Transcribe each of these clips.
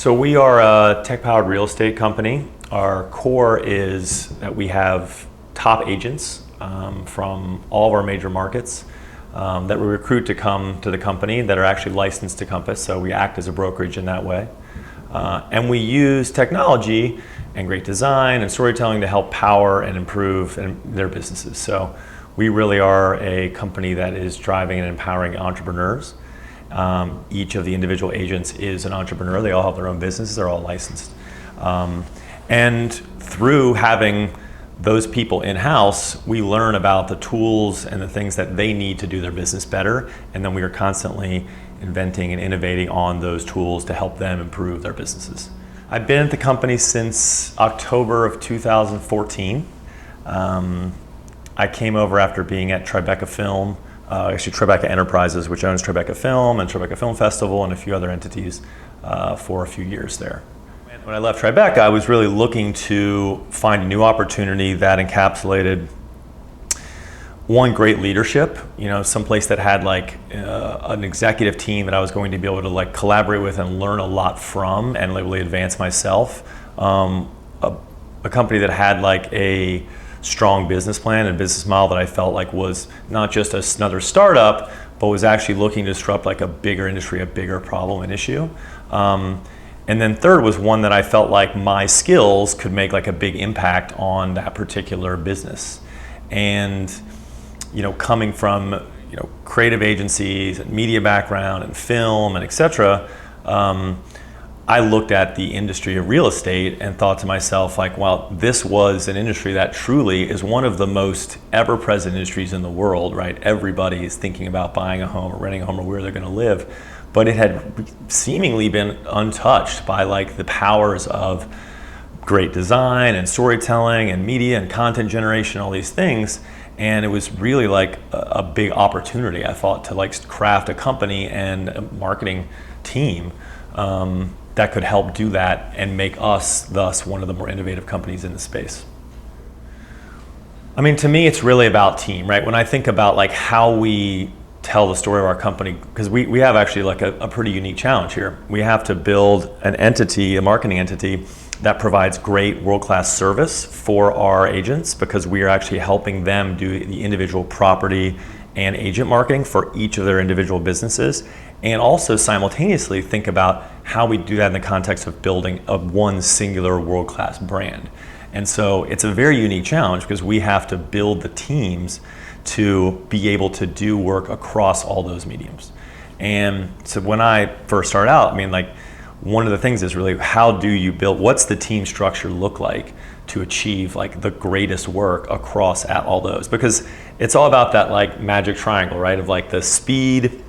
So we are a tech-powered real estate company. Our core is that we have top agents from all of our major markets that we recruit to come to the company that are actually licensed to Compass, so we act as a brokerage in that way. And we use technology and great design and storytelling to help power and improve their businesses. So we really are a company that is driving and empowering entrepreneurs. Each of the individual agents is an entrepreneur. They all have their own businesses. They're all licensed. And through having those people in-house, we learn about the tools and the things that they need to do their business better. And then we are constantly inventing and innovating on those tools to help them improve their businesses. I've been at the company since October of 2014. I came over after being at Tribeca Film, actually Tribeca Enterprises, which owns Tribeca Film and Tribeca Film Festival and a few other entities for a few years there. When I left Tribeca, I was really looking to find a new opportunity that encapsulated one, great leadership, someplace that had like an executive team that I was going to be able to like collaborate with and learn a lot from and really advance myself. A company that had like a strong business plan and business model that I felt like was not just another startup, but was actually looking to disrupt like a bigger industry, a bigger problem and issue. And then third was one that I felt like my skills could make like a big impact on that particular business. And coming from creative agencies and media background and film and etc., I looked at the industry of real estate and thought to myself like, well, this was an industry that truly is one of the most ever-present industries in the world, right? Everybody is thinking about buying a home or renting a home or where they're going to live, but it had seemingly been untouched by like the powers of great design and storytelling and media and content generation, all these things. And it was really like a big opportunity, I thought, to like craft a company and a marketing team that could help do that and make us thus one of the more innovative companies in the space. I mean, to me, it's really about team, right? When I think about like how we tell the story of our company, because we have actually like a pretty unique challenge here. We have to build an entity, a marketing entity that provides great world-class service for our agents, because we are actually helping them do the individual property and agent marketing for each of their individual businesses, and also simultaneously think about how we do that in the context of building one singular world-class brand. And so it's a very unique challenge because we have to build the teams to be able to do work across all those mediums. And so when I first started out, I mean, like, one of the things is really how do you build, what's the team structure look like to achieve like the greatest work across at all those? Because it's all about that like magic triangle, right? Of like the speed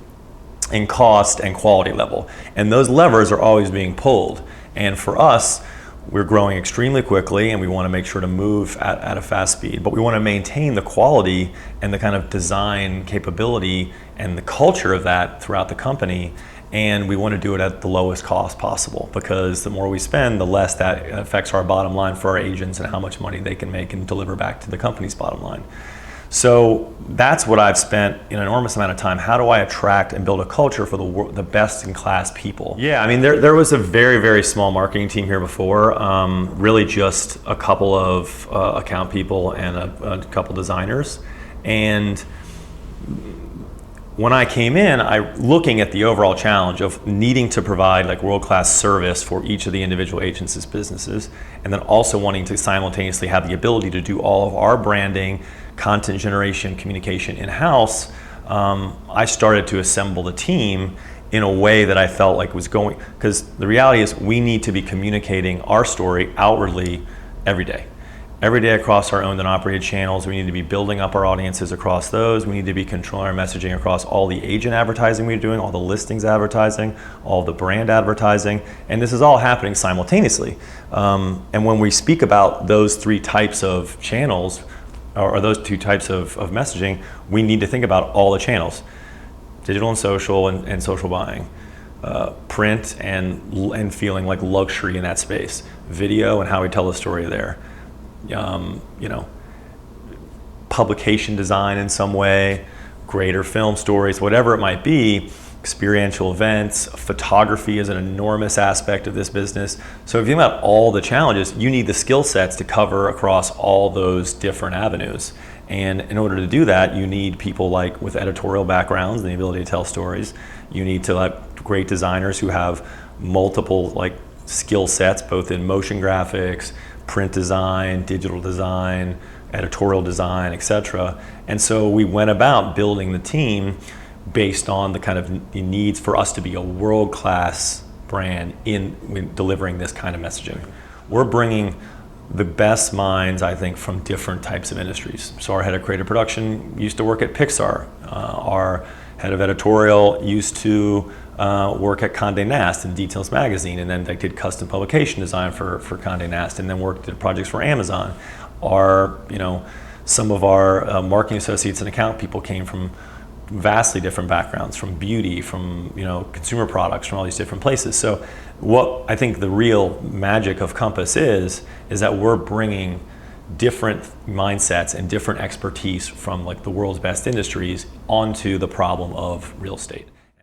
and cost and quality level. And those levers are always being pulled. And for us, we're growing extremely quickly and we want to make sure to move at a fast speed, but we want to maintain the quality and the kind of design capability and the culture of that throughout the company. And we want to do it at the lowest cost possible, because the more we spend, the less that affects our bottom line for our agents and how much money they can make and deliver back to the company's bottom line. So that's what I've spent an enormous amount of time. How do I attract and build a culture for the best in class people? Yeah, I mean, there was a very, very small marketing team here before, really just a couple of account people and a couple designers. And when I came in, looking at the overall challenge of needing to provide like world-class service for each of the individual agents' businesses, and then also wanting to simultaneously have the ability to do all of our branding, content generation, communication in-house, I started to assemble the team in a way that I felt like was going, because the reality is we need to be communicating our story outwardly every day. Every day across our owned and operated channels. We need to be building up our audiences across those. We need to be controlling our messaging across all the agent advertising we're doing, all the listings advertising, all the brand advertising, and this is all happening simultaneously. And when we speak about those three types of channels, or those two types of messaging, we need to think about all the channels: digital and social buying, print and feeling like luxury in that space, video and how we tell the story there. Publication design in some way, greater film stories, whatever it might be. experiential events. Photography is an enormous aspect of this business. So if you think about all the challenges, you need the skill sets to cover across all those different avenues. And in order to do that, you need people like with editorial backgrounds and the ability to tell stories. You need to have great designers who have multiple like skill sets, both in motion graphics, print design, digital design, editorial design, etc. And so we went about building the team based on the kind of the needs for us to be a world-class brand in delivering this kind of messaging. We're bringing the best minds, I think, from different types of industries. So our head of creative production used to work at Pixar. Our head of editorial used to work at Condé Nast and Details Magazine, and then they did custom publication design for Condé Nast, and then worked at projects for Amazon. Some of our marketing associates and account people came from vastly different backgrounds, from beauty, from consumer products, from all these different places. So what I think the real magic of Compass is that we're bringing different mindsets and different expertise from like the world's best industries onto the problem of real estate.